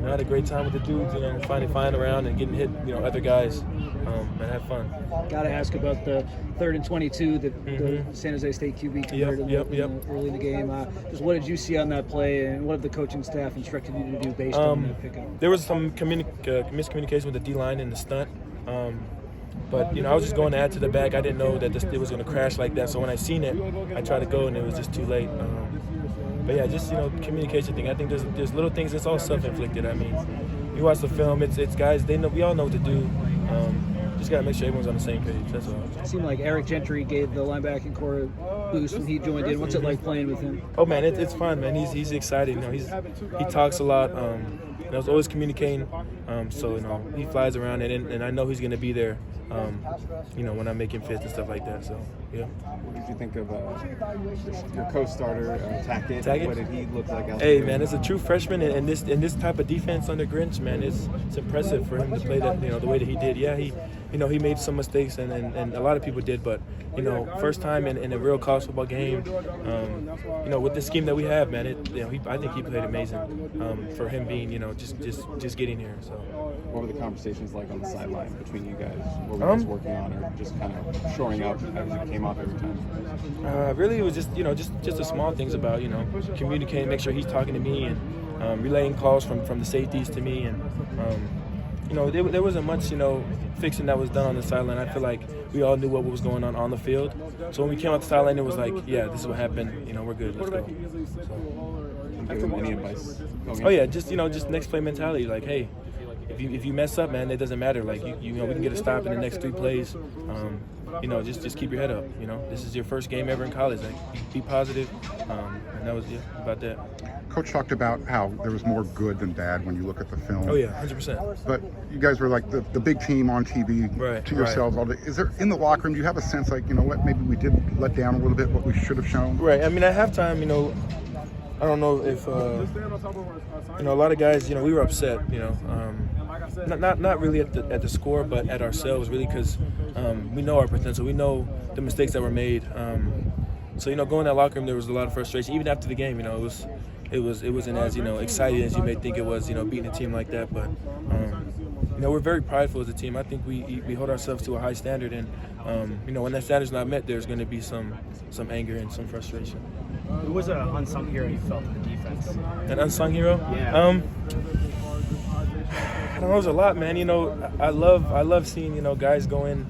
I had a great time with the dudes, flying around and getting hit, other guys, and have fun. Got to ask about the 3rd and 22 that the San Jose State QB converted early in the game. Just what did you see on that play, and what have the coaching staff instructed you to do based on that pickup? There was some miscommunication with the D-line in the stunt. But, I was just going to add to the back. I didn't know that it was going to crash like that. So when I seen it, I tried to go, and it was just too late. But, yeah, just, communication thing. I think there's little things. It's all self-inflicted. I mean, you watch the film, it's guys, we all know what to do. Just got to make sure everyone's on the same page. That's all. It seemed like Eric Gentry gave the linebacking core a boost when he joined in. What's it like playing with him? Oh, man, it's fun, man. He's excited. He talks a lot. I was always communicating. So, he flies around, and I know he's going to be there, when I'm making fits and stuff like that. So, yeah. What did you think of your co-starter, Tackett? What did he look like out there? Hey, man, it's a true freshman, and this type of defense under Grinch, man, it's impressive for him to play that, the way that he did. Yeah, he made some mistakes, and a lot of people did, but, first time in a real college football game, with the scheme that we have, man, I think he played amazing for him being, just getting here. So, what were the conversations like on the sideline between you guys? What were you guys working on, or just kind of shoring up as it came up every time? Really, it was just the small things about communicating, make sure he's talking to me, and relaying calls from the safeties to me, and there wasn't much fixing that was done on the sideline. I feel like we all knew what was going on the field. So when we came out the sideline, it was like, yeah, this is what happened. We're good. Let's go. So. Give him any advice? Oh yeah, just next play mentality. Like, hey, if you mess up, man, it doesn't matter. Like we can get a stop in the next 3 plays. Just keep your head up. This is your first game ever in college. Like, be positive. And that was about that. Coach talked about how there was more good than bad when you look at the film. Oh yeah, 100%. But you guys were like the big team on TV to yourselves all day. Is there, in the locker room, do you have a sense like, what, maybe we did let down a little bit what we should have shown? Right. I mean, at halftime, I don't know if a lot of guys, we were upset. Not really at the score, but at ourselves, really, because we know our potential. We know the mistakes that were made. So going to that locker room, there was a lot of frustration. Even after the game, it wasn't as exciting as you may think it was, beating a team like that. But we're very prideful as a team. I think we hold ourselves to a high standard, and when that standard's not met, there's going to be some anger and some frustration. Who was an unsung hero you felt in the defense? An unsung hero? Yeah. I don't know. There's a lot, man. I love seeing guys going.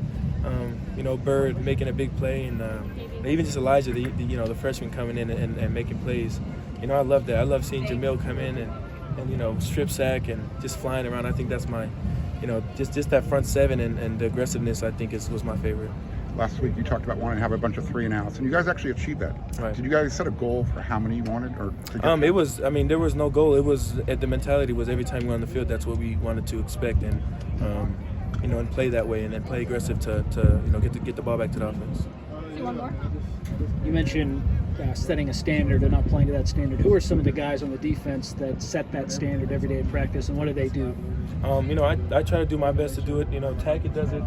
Bird making a big play, and even just Elijah, the freshman coming in and making plays. I love that. I love seeing Jamil come in and strip sack and just flying around. I think that's my, just that front seven and the aggressiveness, I think was my favorite. Last week you talked about wanting to have a bunch of 3-and-outs, and you guys actually achieved that. Right. Did you guys set a goal for how many you wanted, or? It was. there was no goal. It was the mentality was every time we were on the field, that's what we wanted to expect, and and play that way, and then play aggressive to get the ball back to the offense. One more. You mentioned setting a standard and not playing to that standard. Who are some of the guys on the defense that set that standard every day in practice, and what do they do? I try to do my best to do it. Tackett does it.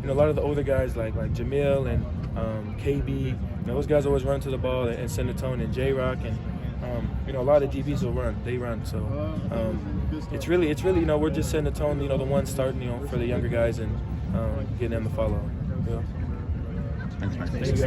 A lot of the older guys like Jamil and KB, those guys always run to the ball and send the tone, and J-Rock, and a lot of DBs will run. They run. So it's really we're just setting the tone. The ones starting for the younger guys and getting them to follow. Thanks, man. Thank you guys.